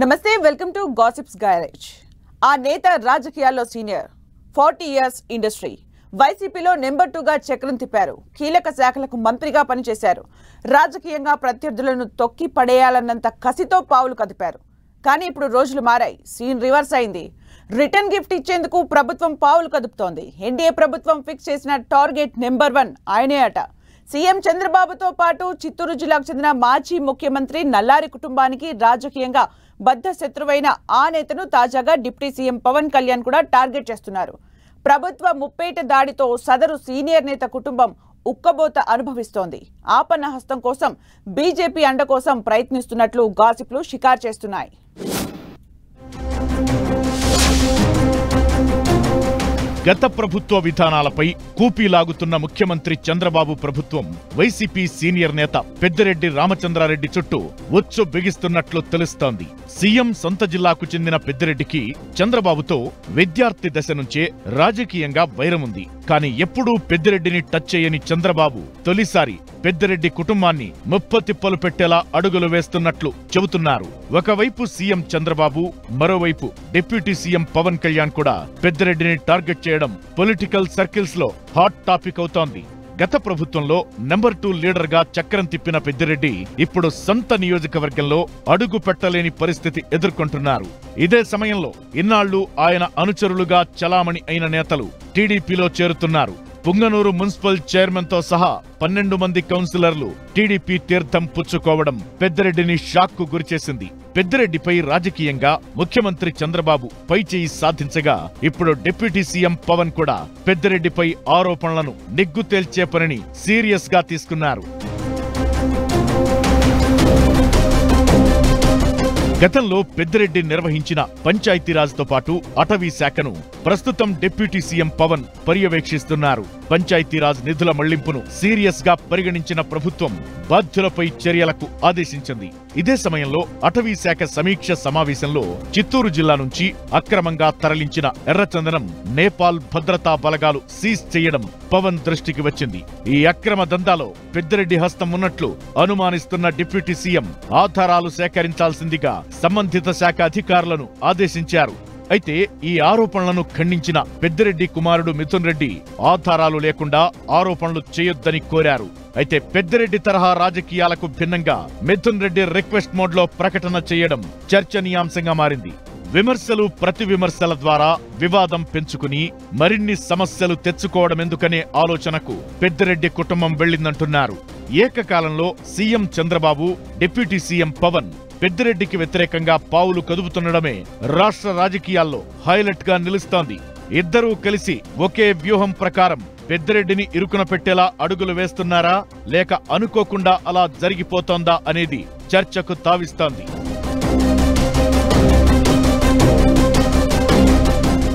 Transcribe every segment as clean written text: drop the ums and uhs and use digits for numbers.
నమస్తే welcome to gossips garage. ఆ నేత రాజకీయాల్లో సీనియర్ 40 ఇయర్స్ ఇండస్ట్రీ వైసీపీలో నెంబర్ 2గా చక్రం తిప్పారు. కీలక శాఖలకు మంత్రిగా పనిచేశారు. రాజకీయంగా ప్రత్యర్థులను తొక్కి పడేయాలన్నంత కసితో పావులు కదిపారు. కానీ ఇప్పుడు రోజులు మారాయి. సీన్ రివర్స్ అయింది. రిటర్న్ గిఫ్ట్ ఇచ్చేందుకు ప్రభుత్వం పావులు కదుపుతోంది. ఎన్డీఏ ప్రభుత్వం ఫిక్స్ చేసిన టార్గెట్ నెంబర్ 1 ఆయనే అట. సీఎం చంద్రబాబుతో పాటు చిత్తూరు జిల్లాకు చెందిన మాజీ ముఖ్యమంత్రి నల్లారి కుటుంబానికి రాజకీయంగా బద్ధ శత్రువైన ఆ నేతను తాజాగా డిప్యూటీ సీఎం పవన్ కళ్యాణ్ కూడా టార్గెట్ చేస్తున్నారు. ప్రభుత్వ ముప్పేట దాడితో సదరు సీనియర్ నేత కుటుంబం ఉక్కబోత అనుభవిస్తోంది. ఆపన్న హస్తం కోసం బీజేపీ అండ కోసం ప్రయత్నిస్తున్నట్లు గాసిప్లు షికారు చేస్తున్నాయి. గత ప్రభుత్వ విధానాలపై కూపీలాగుతున్న ముఖ్యమంత్రి చంద్రబాబు ప్రభుత్వం వైసీపీ సీనియర్ నేత పెద్దిరెడ్డి రామచంద్రారెడ్డి చుట్టూ ఉచ్చు బిగిస్తున్నట్లు తెలుస్తోంది. సీఎం సొంత జిల్లాకు చెందిన పెద్దిరెడ్డికి చంద్రబాబుతో విద్యార్థి దశ నుంచే రాజకీయంగా వైరముంది. కానీ ఎప్పుడూ పెద్దిరెడ్డిని టచ్ చేయని చంద్రబాబు తొలిసారి పెద్దిరెడ్డి కుటుంబాన్ని ముప్పతిప్పలు పెట్టేలా అడుగులు వేస్తున్నట్లు చెబుతున్నారు. ఒకవైపు సీఎం చంద్రబాబు, మరోవైపు డిప్యూటీ సీఎం పవన్ కళ్యాణ్ కూడా పెద్దిరెడ్డిని టార్గెట్ చేయడం పొలిటికల్ సర్కిల్స్ లో హాట్ టాపిక్ అవుతోంది. గత ప్రభుత్వంలో నెంబర్ 2 లీడర్ గా చక్రం తిప్పిన పెద్దిరెడ్డి ఇప్పుడు సొంత నియోజకవర్గంలో అడుగు పెట్టలేని పరిస్థితి ఎదుర్కొంటున్నారు. ఇదే సమయంలో ఇన్నాళ్లు ఆయన అనుచరులుగా చలామణి అయిన నేతలు టీడీపీలో చేరుతున్నారు. పుంగనూరు మున్సిపల్ చైర్మన్ తో సహా 12 మంది కౌన్సిలర్లు టీడీపీ తీర్థం పుచ్చుకోవడం పెద్దిరెడ్డిని షాక్ కు గురిచేసింది. పెద్దిరెడ్డిపై రాజకీయంగా ముఖ్యమంత్రి చంద్రబాబు పైచేయి సాధించగా ఇప్పుడు డిప్యూటీ సీఎం పవన్ కూడా పెద్దిరెడ్డిపై ఆరోపణలను నిగ్గు తేల్చే పనిని సీరియస్ గా తీసుకున్నారు. గతంలో పెద్దిరెడ్డి నిర్వహించిన పంచాయతీరాజ్తో పాటు అటవీ శాఖను ప్రస్తుతం డిప్యూటీ సీఎం పవన్ పర్యవేక్షిస్తున్నారు. పంచాయతీరాజ్ నిధుల మళ్లింపును సీరియస్ గా పరిగణించిన ప్రభుత్వం బాధ్యులపై చర్యలకు ఆదేశించింది. ఇదే సమయంలో అటవీ శాఖ సమీక్ష సమావేశంలో చిత్తూరు జిల్లా నుంచి అక్రమంగా తరలించిన ఎర్రచందనం నేపాల్ భద్రతా బలగాలు సీజ్ చేయడం పవన్ దృష్టికి వచ్చింది. ఈ అక్రమ దందాలో పెద్దిరెడ్డి హస్తం ఉన్నట్లు అనుమానిస్తున్న డిప్యూటీ సీఎం ఆధారాలు సేకరించాల్సిందిగా సంబంధిత శాఖ అధికారులను ఆదేశించారు. అయితే ఈ ఆరోపణలను ఖండించిన పెద్దిరెడ్డి కుమారుడు మిథున్ రెడ్డి ఆధారాలు లేకుండా ఆరోపణలు చేయొద్దని కోరారు. అయితే పెద్దిరెడ్డి తరహా రాజకీయాలకు భిన్నంగా మిథున్ రెడ్డి రిక్వెస్ట్ మోడ్లో ప్రకటన చేయడం చర్చనీయాంశంగా మారింది. విమర్శలు ప్రతి విమర్శల ద్వారా వివాదం పెంచుకుని మరిన్ని సమస్యలు తెచ్చుకోవడమెందుకనే ఆలోచనకు పెద్దిరెడ్డి కుటుంబం వెళ్లిందంటున్నారు. ఏకకాలంలో CM Chandrababu, deputy CM Pawan పెద్దిరెడ్డికి వ్యతిరేకంగా పావులు కదుపుతుండడమే రాష్ట్ర రాజకీయాల్లో హైలైట్ గా నిలుస్తోంది. ఇద్దరూ కలిసి ఒకే వ్యూహం ప్రకారం పెద్దిరెడ్డిని ఇరుకున పెట్టేలా అడుగులు వేస్తున్నారా, లేక అనుకోకుండా అలా జరిగిపోతోందా అనేది చర్చకు తావిస్తోంది.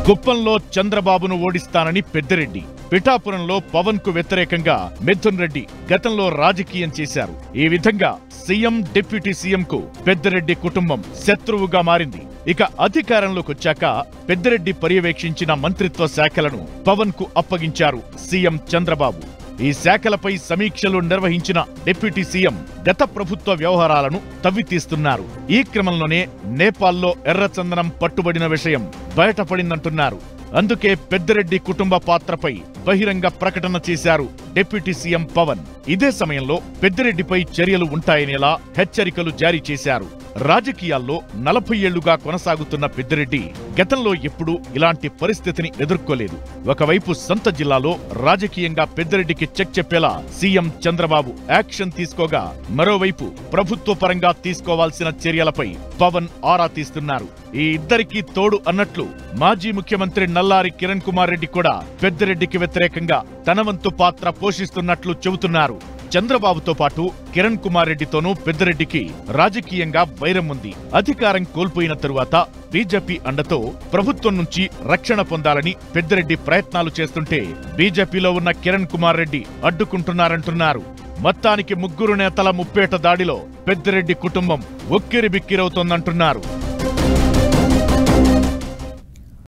కుప్పంలో చంద్రబాబును ఓడిస్తానని పెద్దిరెడ్డి, పిఠాపురంలో పవన్ కు వ్యతిరేకంగా మిథున్ రెడ్డి గతంలో రాజకీయం చేశారు. ఈ విధంగా సీఎం, డిప్యూటీ సీఎం కు పెద్దిరెడ్డి కుటుంబం శత్రువుగా మారింది. ఇక అధికారంలోకొచ్చాక పెద్దిరెడ్డి పర్యవేక్షించిన మంత్రిత్వ శాఖలను పవన్ కు అప్పగించారు సీఎం చంద్రబాబు. ఈ శాఖలపై సమీక్షలు నిర్వహించిన డిప్యూటీ సీఎం గత ప్రభుత్వ వ్యవహారాలను తవ్వితీస్తున్నారు. ఈ క్రమంలోనే నేపాల్లో ఎర్రచందనం పట్టుబడిన విషయం బయటపడిందంటున్నారు. అందుకే పెద్దిరెడ్డి కుటుంబ పాత్రపై బహిరంగ ప్రకటన చేశారు డిప్యూటీ సీఎం పవన్. ఇదే సమయంలో పెద్దిరెడ్డిపై చర్యలు ఉంటాయనేలా హెచ్చరికలు జారీ చేశారు. రాజకీయాల్లో 40 ఏళ్లుగా కొనసాగుతున్న పెద్దిరెడ్డి గతంలో ఎప్పుడూ ఇలాంటి పరిస్థితిని ఎదుర్కోలేదు. ఒకవైపు సొంత జిల్లాలో రాజకీయంగా పెద్దిరెడ్డికి చెక్ చెప్పేలా సీఎం చంద్రబాబు యాక్షన్ తీసుకోగా, మరోవైపు ప్రభుత్వ పరంగా తీసుకోవాల్సిన చర్యలపై పవన్ ఆరా తీస్తున్నారు. ఈ ఇద్దరికీ తోడు అన్నట్లు మాజీ ముఖ్యమంత్రి నల్లారి కిరణ్ కుమార్ రెడ్డి కూడా పెద్దిరెడ్డికి వ్యతిరేకంగా తన వంతు పాత్ర పోషిస్తున్నట్లు చెబుతున్నారు. చంద్రబాబుతో పాటు కిరణ్ కుమార్ రెడ్డితోనూ పెద్దిరెడ్డికి రాజకీయంగా వైరం ఉంది. అధికారం కోల్పోయిన తరువాత బీజేపీ అండతో ప్రభుత్వం నుంచి రక్షణ పొందాలని పెద్దిరెడ్డి ప్రయత్నాలు చేస్తుంటే బీజేపీలో ఉన్న కిరణ్ కుమార్ రెడ్డి అడ్డుకుంటున్నారంటున్నారు. మొత్తానికి ముగ్గురు నేతల ముప్పేట దాడిలో పెద్దిరెడ్డి కుటుంబం ఉక్కిరిబిక్కిరవుతోందంటున్నారు.